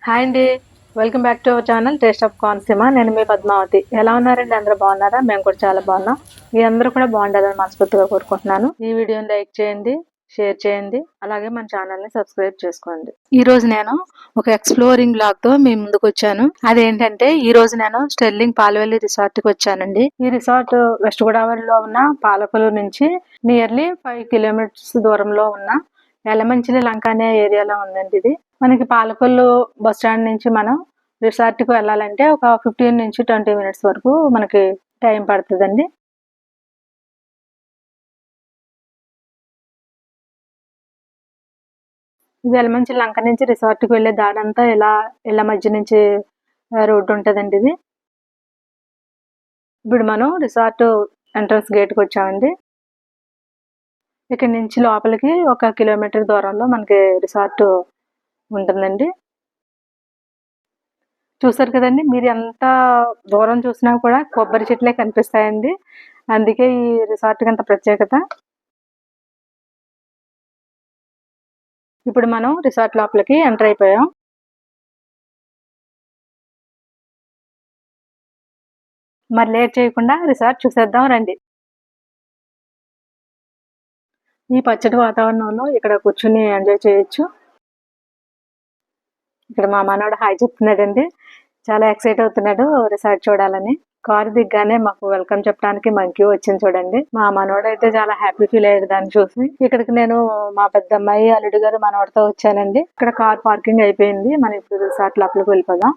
Hi అండి. Welcome back to our channel taste of Konaseema. నేను మీ పద్మావతి. ఎలా ఉన్నారండి? అందరూ బాగున్నారా? మేము కూడా చాలా బాగున్నాం. మీ అందరూ కూడా బాగుండాలని మనస్ఫూర్తిగా కోరుకుంటున్నాను. ఈ వీడియోని లైక్ చేయండి, షేర్ చేయండి, అలాగే మన ఛానల్ని సబ్స్క్రైబ్ చేసుకోండి. ఈ రోజు నేను ఒక ఎక్స్ప్లోరింగ్ బ్లాగ్ తో మీ ముందుకు వచ్చాను. అదేంటంటే ఈ రోజు నేను స్టెర్లింగ్ పాలవెల్లి రిసార్ట్ కి వచ్చానండి. ఈ రిసార్ట్ వెస్ట్ గోదావరిలో ఉన్న పాలకొల్లు నుంచి నియర్లీ 5 కిలోమీటర్స్ దూరంలో ఉన్న యలమంచిలి లంక అనే ఏరియాలో ఉందండి. ఇది మనకి పాలకొల్లు బస్ స్టాండ్ నుంచి మనం రిసార్ట్ కి వెళ్ళాలంటే ఒక 15 నుంచి 20 మినిట్స్ వరకు మనకి టైం పడుతుందండి. ఇది యలమంచిలి లంక నుంచి రిసార్ట్ కి వెళ్లే దారి అంతా ఇలా ఇళ్ళ మధ్య నుంచి రోడ్డు ఉంటదండి. ఇది ఇప్పుడు మనం రిసార్ట్ ఎంట్రన్స్ గేట్ కి వచ్చామండి. ఇక్కడ నుంచి లోపలికి 1 కిలోమీటర్ దూరంలో మనకి రిసార్ట్ ఉంటుందండి. చూసారు కదండి, మీరు ఎంత దూరం చూసినా కూడా కొబ్బరి చెట్లే కనిపిస్తాయండి. అందుకే ఈ రిసార్ట్కి అంత ప్రత్యేకత. ఇప్పుడు మనం రిసార్ట్ లోపలికి ఎంటర్ అయిపోయాం. మరి లేట్ చేయకుండా రిసార్ట్ చూసేద్దాం రండి. ఈ పచ్చటి వాతావరణంలో ఇక్కడ కూర్చుని ఎంజాయ్ చేయొచ్చు. ఇక్కడ మా మనవడు హాయ్ చెప్తున్నాడండి. చాలా ఎక్సైట్ అవుతున్నాడు రిసార్ట్ చూడాలని. కారు దిగ్గానే మాకు వెల్కమ్ చెప్పడానికి మంకీ వచ్చింది చూడండి. మా మనవడు అయితే చాలా హ్యాపీ ఫీల్ అయ్యాడు దాన్ని చూసి. ఇక్కడికి నేను మా పెద్దమ్మాయి, అల్లుడు గారు, మనవడితో వచ్చానండి. ఇక్కడ కార్ పార్కింగ్ అయిపోయింది. మనం ఇప్పుడు రిసార్ట్ లోపలికి వెళ్ళిపోదాం.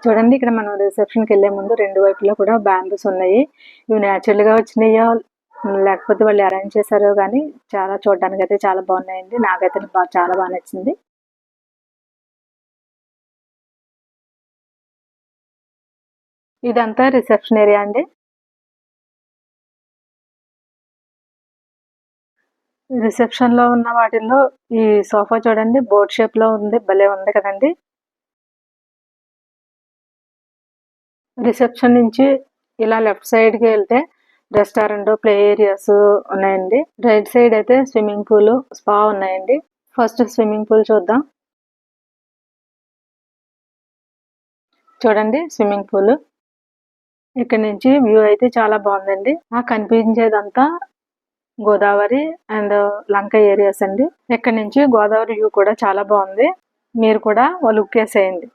చూడండి, ఇక్కడ మనం రిసెప్షన్కి వెళ్లే ముందు రెండు వైపులా కూడా బ్యాంబూస్ ఉన్నాయి. ఇవి న్యాచురల్ గా వచ్చినాయో లేకపోతే వాళ్ళు అరేంజ్ చేశారో కానీ చాలా చూడడానికి అయితే చాలా బాగున్నాయండి. నాకైతే చాలా బాగా నచ్చింది. ఇదంతా రిసెప్షన్ ఏరియా అండి. రిసెప్షన్ లో ఉన్న వాటిల్లో ఈ సోఫా చూడండి, బోర్డ్ షేప్ లో ఉంది. భలే ఉంది కదండి. రిసెప్షన్ నుంచి ఇలా లెఫ్ట్ సైడ్ కి వెళ్తే రెస్టారెంట్, ప్లే ఏరియాస్ ఉన్నాయండి. రైట్ సైడ్ అయితే స్విమ్మింగ్ పూల్, స్పా ఉన్నాయండి. ఫస్ట్ స్విమ్మింగ్ పూల్ చూద్దాం. చూడండి స్విమ్మింగ్ పూల్. ఇక్కడ నుంచి వ్యూ అయితే చాలా బాగుందండి. ఆ కనిపించేదంతా గోదావరి అండ్ లంక ఏరియాస్ అండి. ఇక్కడ నుంచి గోదావరి వ్యూ కూడా చాలా బాగుంది. మీరు కూడా ఓ లుక్ వేసేయండి.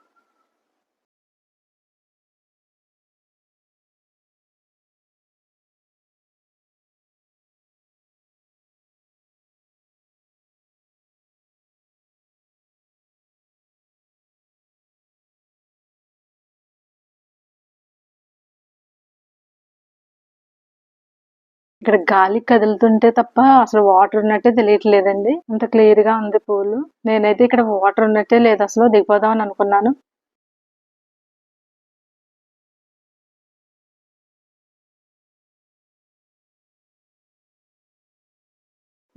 ఇక్కడ గాలి కదులుతుంటే తప్ప అసలు వాటర్ ఉన్నట్టే తెలియట్లేదండి. అంత క్లియర్ గా ఉంది పూల్. నేనైతే ఇక్కడ వాటర్ ఉన్నట్టే లేదు, అసలు దిగిపోదాం అని అనుకున్నాను.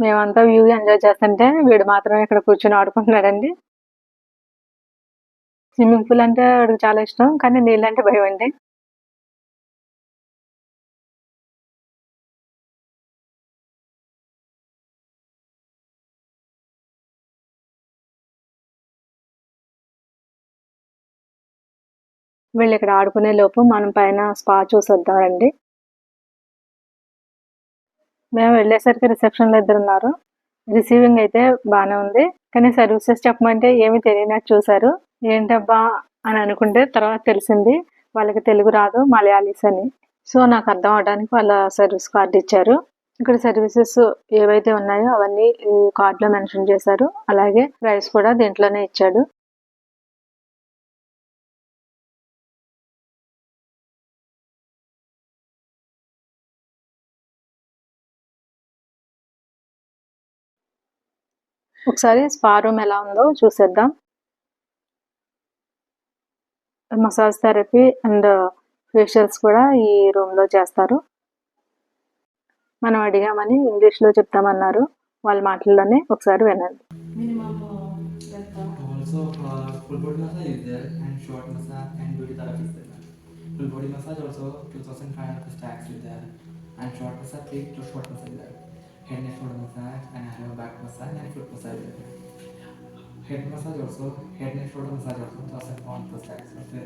మేమంతా వ్యూ ఎంజాయ్ చేస్తుంటే వీడు మాత్రం ఇక్కడ కూర్చొని ఆడుకుంటున్నాడండి. స్విమ్మింగ్ పూల్ అంటే వాడికి చాలా ఇష్టం, కానీ నీళ్ళంటే భయం అండి. వీళ్ళు ఇక్కడ ఆడుకునే లోపు మనం పైన స్పా చూసొద్దామండి. మేము వెళ్ళేసరికి రిసెప్షన్ లో ఇద్దరు ఉన్నారు. రిసీవింగ్ అయితే బాగానే ఉంది, కానీ సర్వీసెస్ చెప్పమంటే ఏమీ తెలియనట్టు చూసారు. ఏంటబ్బా అని అనుకుంటే తర్వాత తెలిసింది వాళ్ళకి తెలుగు రాదు, మలయాళీస్ అని. సో నాకు అర్థం అవడానికి వాళ్ళ సర్వీస్ కార్డు ఇచ్చారు. ఇక్కడ సర్వీసెస్ ఏవైతే ఉన్నాయో అవన్నీ ఈ కార్డులో మెన్షన్ చేశారు. అలాగే ప్రైస్ కూడా దీంట్లోనే ఇచ్చాడు. ఒకసారి స్పా రూమ్ ఎలా ఉందో చూసేద్దాం. మసాజ్ థెరపీ అండ్ ఫేషియల్స్ కూడా ఈ రూమ్ లో చేస్తారు. మనం అడిగామని ఇంగ్లీష్ లో చెప్తామన్నారు. వాళ్ళ మాటల్లోనే ఒకసారి వినండి. Also, full body massage is there, and short massage and beauty therapy is there. Full body massage also 2,500 plus tax is there, and short massage 3 to short massage is there. massage and I have back massage and foot massage. Head massage also, head and shoulder massage also 1000 pound plus tax. Okay.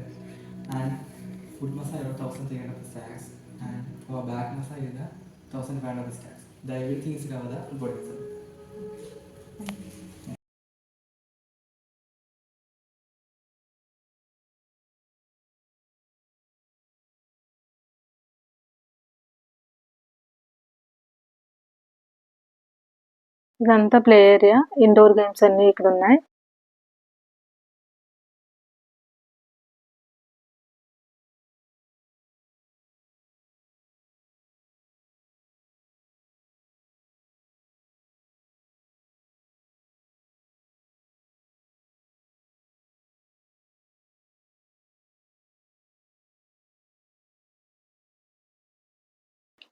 And foot massage 1300 plus tax. And for back massage is 1500 plus tax. The everything is covered the full body massage. ఇదంతా play area, indoor games అన్ని ఇక్కడ ఉన్నాయి.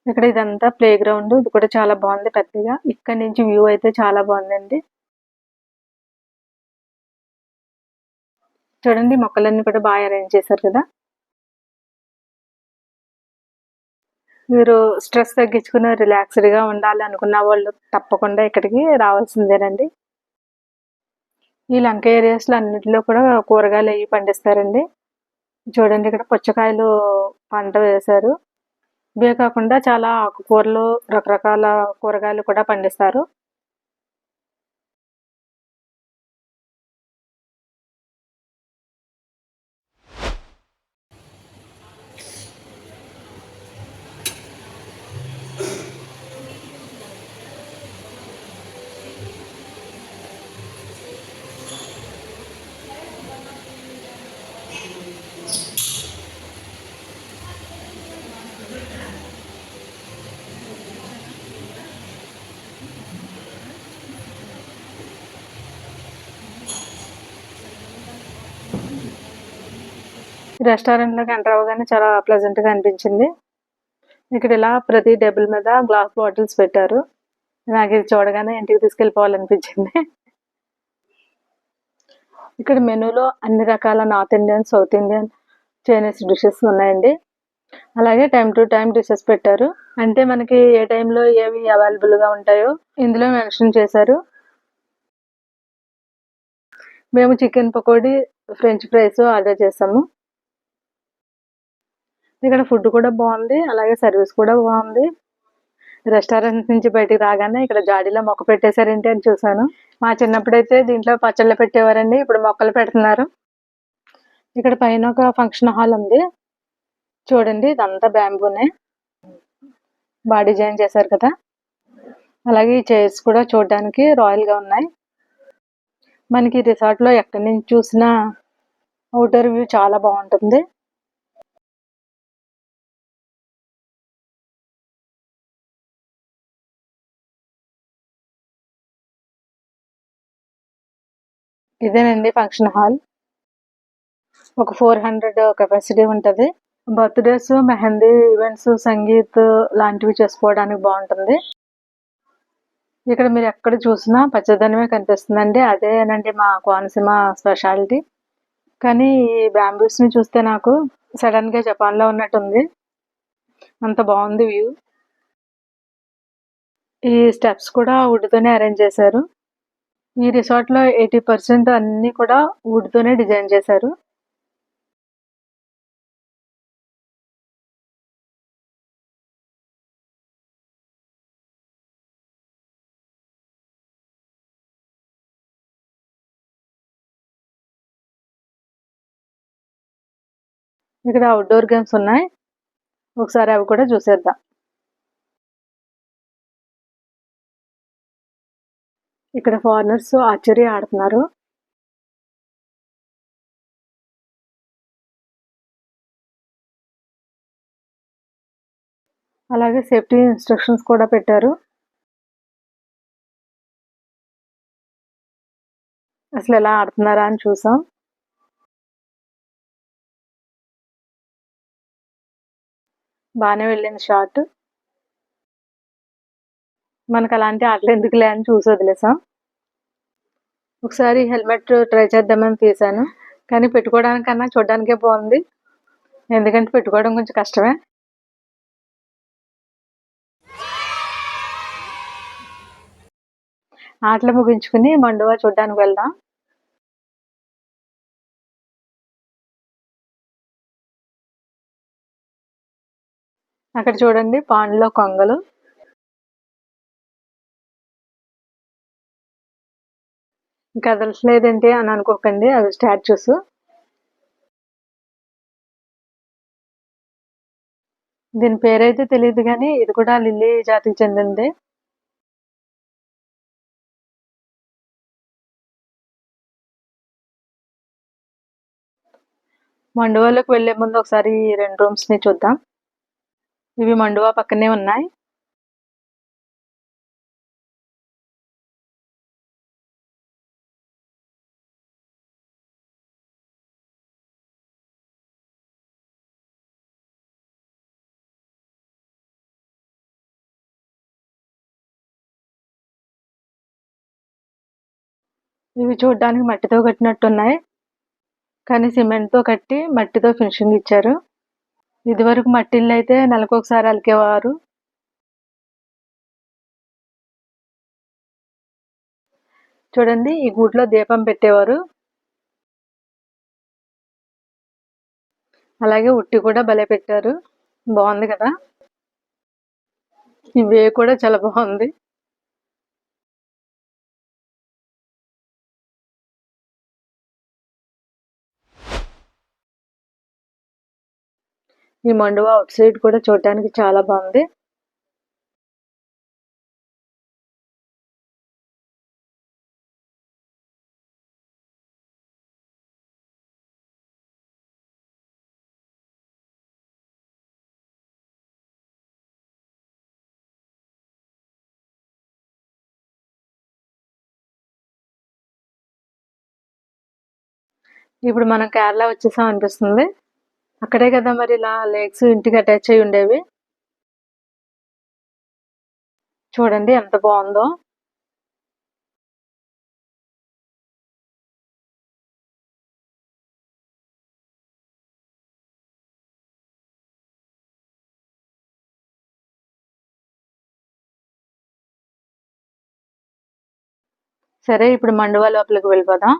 ఇక్కడ ఇదంతా play ground. ఇది కూడా చాలా బాగుంది పెద్దగా. ఇక్కడ నుంచి వ్యూ అయితే చాలా బాగుందండి. చూడండి మొక్కలన్నీ కూడా బాగా అరేంజ్ చేశారు కదా. మీరు స్ట్రెస్ తగ్గించుకుని రిలాక్స్డ్గా ఉండాలి అనుకున్న వాళ్ళు తప్పకుండా ఇక్కడికి రావాల్సిందేనండి. ఈ లంక ఏరియాస్లో అన్నిటిలో కూడా కూరగాయలు అవి పండిస్తారండి. చూడండి ఇక్కడ పుచ్చకాయలు పంట వేశారు. ఇవే కాకుండా చాలా ఆకుకూరలు, రకరకాల కూరగాయలు కూడా పండిస్తారు. రెస్టారెంట్లోకి ఎంటర్ అవ్వగానే చాలా ప్లెజెంట్గా అనిపించింది. ఇక్కడ ఇలా ప్రతి టేబుల్ మీద గ్లాస్ బాటిల్స్ పెట్టారు. నాకు ఇది చూడగానే ఇంటికి తీసుకెళ్ళిపోవాలనిపించింది. ఇక్కడ మెనూలో అన్ని రకాల north Indian, south Indian, Chinese dishes ఉన్నాయండి. అలాగే టైం టు టైం డిషెస్ పెట్టారు. అంటే మనకి ఏ టైంలో ఏవి అవైలబుల్గా ఉంటాయో ఇందులో మెన్షన్ చేశారు. మేము chicken pakoda, french fries order చేసాము. ఇక్కడ ఫుడ్ కూడా బాగుంది, అలాగే సర్వీస్ కూడా బాగుంది. రెస్టారెంట్ నుంచి బయటికి రాగానే ఇక్కడ జాడీలో మొక్క పెట్టేశారేంటి అని చూసాను. మా చిన్నప్పుడైతే దీంట్లో పచ్చళ్ళు పెట్టేవారండి, ఇప్పుడు మొక్కలు పెడుతున్నారు. ఇక్కడ పైన ఒక ఫంక్షన్ హాల్ ఉంది. చూడండి ఇదంతా బ్యాంబూనే బాగా డిజైన్ చేశారు కదా. అలాగే ఈ చైర్స్ కూడా చూడడానికి రాయల్గా ఉన్నాయి. మనకి రిసార్ట్లో ఎక్కడి నుంచి చూసినా అవుటర్ వ్యూ చాలా బాగుంటుంది. ఇదేనండి ఫంక్షన్ హాల్. ఒక 400 కెపాసిటీ ఉంటుంది. బర్త్డేస్, మెహందీ ఈవెంట్స్, సంగీత్ లాంటివి చేసుకోవడానికి బాగుంటుంది. ఇక్కడ మీరు ఎక్కడ చూసినా పచ్చదనమే కనిపిస్తుందండి. అదేనండి మా కోనసీమ స్పెషాలిటీ. కానీ ఈ బ్యాంబూస్ని చూస్తే నాకు సడన్గా జపాన్లో ఉన్నట్టుంది, అంత బాగుంది వ్యూ. ఈ స్టెప్స్ కూడా వుడ్తోనే అరేంజ్ చేశారు. ఈ రిసార్ట్లో 80% అన్నీ కూడా వుడ్తోనే డిజైన్ చేశారు. ఇక్కడ అవుట్డోర్ గేమ్స్ ఉన్నాయి, ఒకసారి అవి కూడా చూసేద్దాం. ఇక్కడ ఫారినర్స్ ఆర్చరీ ఆడుతున్నారు. అలాగే సేఫ్టీ ఇన్స్ట్రక్షన్స్ కూడా పెట్టారు. అసలు ఎలా ఆడుతున్నారా అని చూసాం. బాగానే వెళ్ళింది షాట్. మనకు అలాంటి ఆటలు ఎందుకులే అని చూసి వదిలేసాం. ఒకసారి హెల్మెట్ ట్రై చేద్దామని తీసాను, కానీ పెట్టుకోవడానికన్నా చూడడానికే బాగుంది. ఎందుకంటే పెట్టుకోవడం కొంచెం కష్టమే. ఆటలు ముగించుకుని మండువా చూడ్డానికి వెళ్దాం. అక్కడ చూడండి పాండ్లో కొంగలు. కదలట్లేదేంటి అని అనుకోకండి, అవి స్టాచ్యూస్. దీని పేరైతే తెలియదు కానీ ఇది కూడా లిల్లీ జాతికి చెందింది. మండువాలోకి వెళ్లే ముందు ఒకసారి ఈ 2 రూమ్స్ ని చూద్దాం. ఇవి మండువా పక్కనే ఉన్నాయి. ఇవి చూడడానికి మట్టితో కట్టినట్టున్నాయి, కానీ సిమెంట్ తో కట్టి మట్టితో ఫినిషింగ్ ఇచ్చారు. ఇదివరకు మట్టి ఇల్లు అయితే నెలకొకసారి అలికేవారు. చూడండి ఈ గూట్లో దీపం పెట్టేవారు. అలాగే ఉట్టి కూడా భలే పెట్టారు, బాగుంది కదా. ఈ వే కూడా చాలా బాగుంది. ఈ మండువా అవుట్ సైడ్ కూడా చూడడానికి చాలా బాగుంది. ఇప్పుడు మనం కేరళ వచ్చేసాం అనిపిస్తుంది. అక్కడే కదా మరి ఇలా లేక్స్ ఇంటికి అటాచ్ అయి ఉండేవి. చూడండి ఎంత బాగుందో. సరే ఇప్పుడు మండువా లోపలికి వెళ్ళిపోదాం.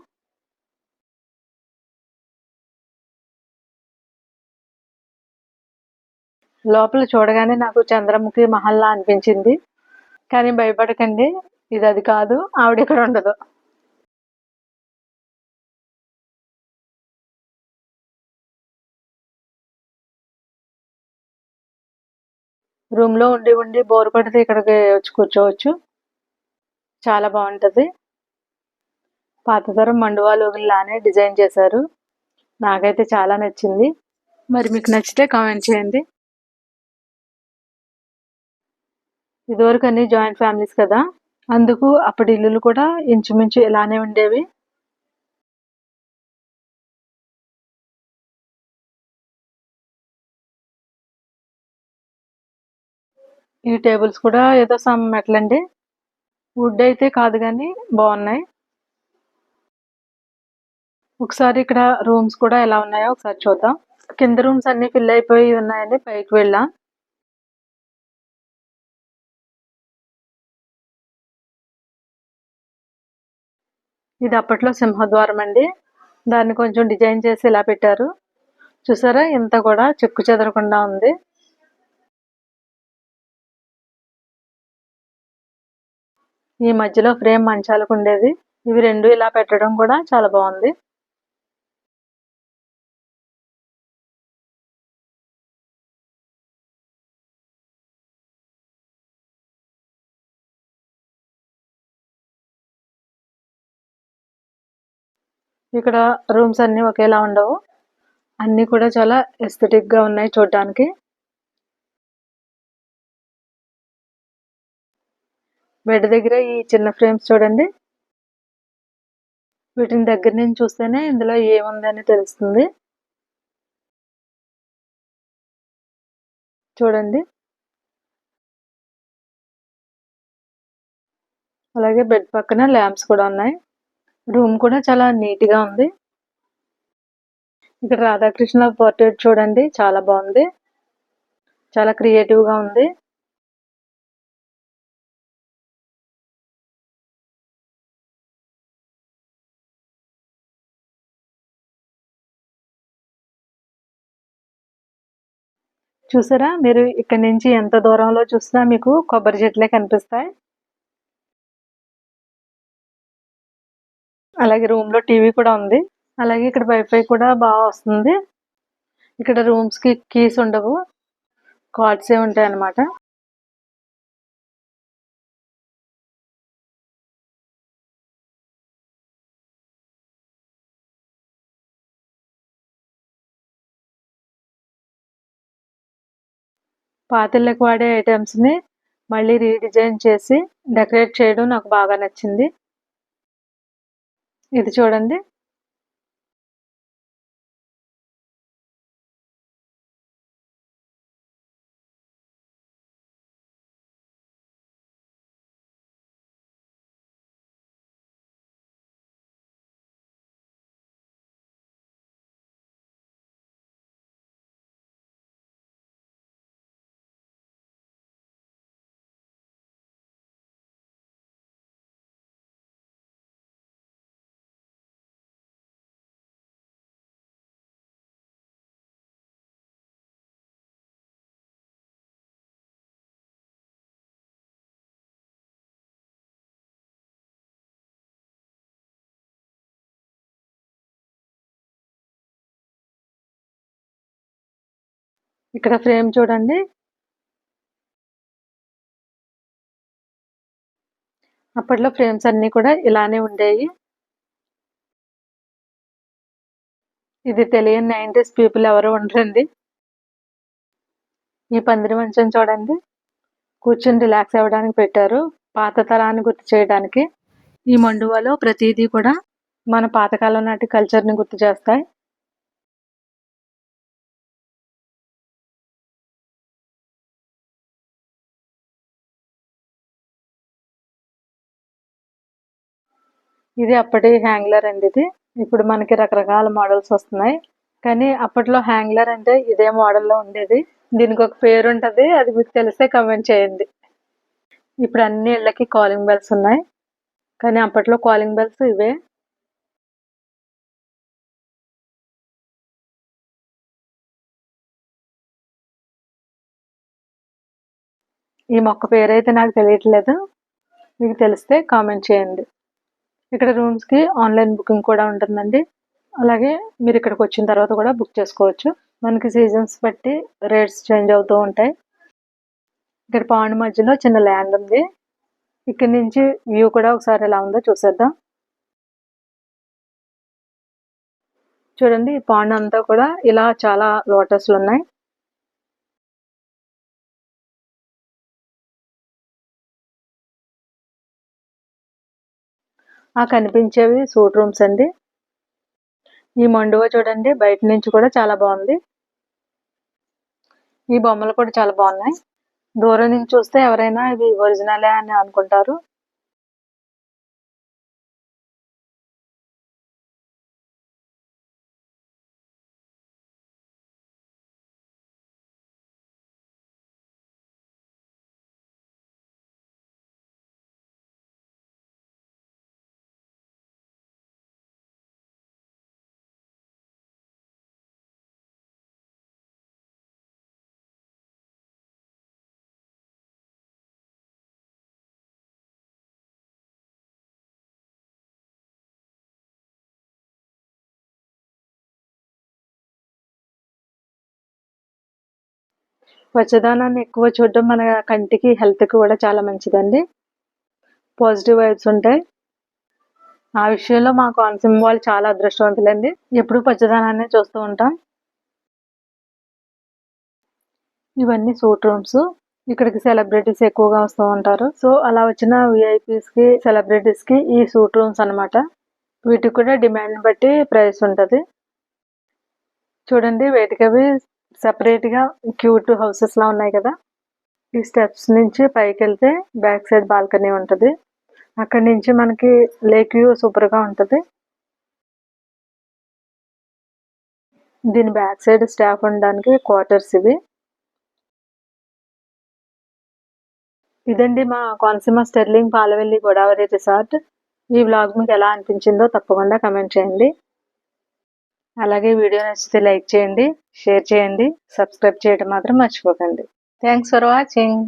లోపల చూడగానే నాకు చంద్రముఖి మహల్లా అనిపించింది, కానీ భయపడకండి, ఇది అది కాదు, ఆవిడ ఇక్కడ ఉండదు. రూమ్ లో ఉండి ఉండి బోర్ కొడితే ఇక్కడికి వచ్చి కూర్చోవచ్చు, చాలా బాగుంటది. పాతతరం మండువా లోగుల్లానే డిజైన్ చేశారు, నాకైతే చాలా నచ్చింది. మరి మీకు నచ్చితే కామెంట్ చేయండి. ఇదివరకు అన్ని జాయింట్ ఫ్యామిలీస్ కదా, అందుకు అప్పటి ఇల్లులు కూడా ఇంచుమించు ఇలానే ఉండేవి. ఈ టేబుల్స్ కూడా ఏదో సమ్ మెట్లండి, వుడ్ అయితే కాదు కానీ బాగున్నాయి. ఒకసారి ఇక్కడ రూమ్స్ కూడా ఎలా ఉన్నాయో ఒకసారి చూద్దాం. కింద రూమ్స్ అన్ని ఫిల్ అయిపోయి ఉన్నాయని పైకి వెళ్ళాం. ఇది అప్పట్లో సింహద్వారం అండి, దాన్ని కొంచెం డిజైన్ చేసి ఇలా పెట్టారు. చూసారా ఇంత కూడా చెక్కు చెదరకుండా ఉంది. ఈ మధ్యలో ఫ్రేమ్ మంచాలకు ఉండేది, ఇవి 2 ఇలా పెట్టడం కూడా చాలా బాగుంది. ఇక్కడ రూమ్స్ అన్ని ఒకేలా ఉండవు, అన్ని కూడా చాలా ఎస్థెటిక్ గా ఉన్నాయి చూడడానికి. బెడ్ దగ్గర ఈ చిన్న ఫ్రేమ్స్ చూడండి, వీటిని దగ్గర నుంచి చూస్తేనే ఇందులో ఏముందని తెలుస్తుంది. చూడండి, అలాగే బెడ్ పక్కన ల్యాంప్స్ కూడా ఉన్నాయి. రూమ్ కూడా చాలా నీట్ గా ఉంది. ఇక్కడ రాధాకృష్ణ పోర్ట్రేట్ చూడండి, చాలా బాగుంది, చాలా క్రియేటివ్ గా ఉంది. చూసారా మీరు ఇక్కడ నుంచి ఎంత దూరంలో చూసినా మీకు కొబ్బరి చెట్లే కనిపిస్తాయి. అలాగే రూమ్ లో టీవీ కూడా ఉంది. అలాగే ఇక్కడ వైఫై కూడా బాగా వస్తుంది. ఇక్కడ రూమ్స్ కి కీస్ ఉండవు, కార్డ్సే ఉంటాయి అన్నమాట. పాతిళ్ళకి వాడే ఐటమ్స్ ని మళ్ళీ రీడిజైన్ చేసి డెకరేట్ చేయడం నాకు బాగా నచ్చింది. ఇది చూడండి. ఇక్కడ ఫ్రేమ్ చూడండి. అప్పట్లో ఫ్రేమ్స్ అన్ని కూడా ఇలానే ఉండేవి. ఇది తెలియని 90s పీపుల్ ఎవరు ఉండరండి. ఈ పందిరి మంచం చూడండి, కూర్చొని రిలాక్స్ అవ్వడానికి పెట్టారు, పాత తరాన్ని గుర్తు చేయడానికి. ఈ మండువాలో ప్రతిదీ కూడా మన పాతకాలం నాటి కల్చర్ని గుర్తు చేస్తాయి. ఇది అప్పటి హ్యాంగ్లర్ అండి. ఇది ఇప్పుడు మనకి రకరకాల మోడల్స్ వస్తున్నాయి, కానీ అప్పట్లో హ్యాంగ్లర్ అంటే ఇదే మోడల్లో ఉండేది. దీనికి ఒక పేరు ఉంటుంది, అది మీకు తెలిస్తే కమెంట్ చేయండి. ఇప్పుడు అన్ని ఇళ్ళకి కాలింగ్ బెల్స్ ఉన్నాయి, కానీ అప్పట్లో కాలింగ్ బెల్స్ ఇవే. ఈ మొక్క పేరైతే నాకు తెలియట్లేదు, మీకు తెలిస్తే కామెంట్ చేయండి. ఇక్కడ రూమ్స్కి ఆన్లైన్ బుకింగ్ కూడా ఉంటుందండి. అలాగే మీరు ఇక్కడికి వచ్చిన తర్వాత కూడా బుక్ చేసుకోవచ్చు. మనకి సీజన్స్ బట్టి రేట్స్ చేంజ్ అవుతూ ఉంటాయి. ఇక్కడ పాండ్ మధ్యలో చిన్న ల్యాండ్ ఉంది. ఇక్కడ నుంచి వ్యూ కూడా ఒకసారి ఎలా ఉందో చూసేద్దాం. చూడండి, ఈ పాండ్ అంతా కూడా ఇలా చాలా లోటస్లు ఉన్నాయి. ఆ కనిపించేవి సూట్ రూమ్స్ అండి. ఈ మండువ చూడండి, బయట నుంచి కూడా చాలా బాగుంది. ఈ బొమ్మలు కూడా చాలా బాగున్నాయి. దూరం నుంచి చూస్తే ఎవరైనా ఇవి ఒరిజినలే అని అనుకుంటారు. పచ్చదనాన్ని ఎక్కువ చూడడం మన కంటికి హెల్త్కి కూడా చాలా మంచిదండి. పాజిటివ్ వైబ్స్ ఉంటాయి. ఆ విషయంలో మా కోనసీమ వాళ్ళు చాలా అదృష్టవంతులండి. ఎప్పుడు పచ్చదనాన్ని చూస్తూ ఉంటాం. ఇవన్నీ సూట్ రూమ్స్. ఇక్కడికి సెలబ్రిటీస్ ఎక్కువగా వస్తూ ఉంటారు. సో అలా వచ్చిన విఐపీస్ కి, సెలబ్రిటీస్ కి ఈ సూట్ రూమ్స్ అన్నమాట. వీటికి కూడా డిమాండ్ బట్టి ప్రైస్ ఉంటుంది. చూడండి, వీటికి అవి సెపరేట్ గా క్యూట్ హౌసెస్ లా ఉన్నాయి కదా. ఈ స్టెప్స్ నుంచి పైకి వెళ్తే బ్యాక్ సైడ్ బాల్కనీ ఉంటుంది. అక్కడి నుంచి మనకి లేక్ వ్యూ సూపర్ గా ఉంటుంది. దీని బ్యాక్ సైడ్ స్టాఫ్ ఉండడానికి క్వార్టర్స్ ఇవి. ఇదండి మా కోనసీమ స్టెర్లింగ్ పాలవెల్లి గోదావరి రిసార్ట్. ఈ వ్లాగ్ మీకు ఎలా అనిపించిందో తప్పకుండా కమెంట్ చేయండి. అలాగే వీడియో నచ్చితే లైక్ చేయండి, షేర్ చేయండి, సబ్స్క్రైబ్ చేయడం మాత్రం మర్చిపోకండి. Thanks for watching.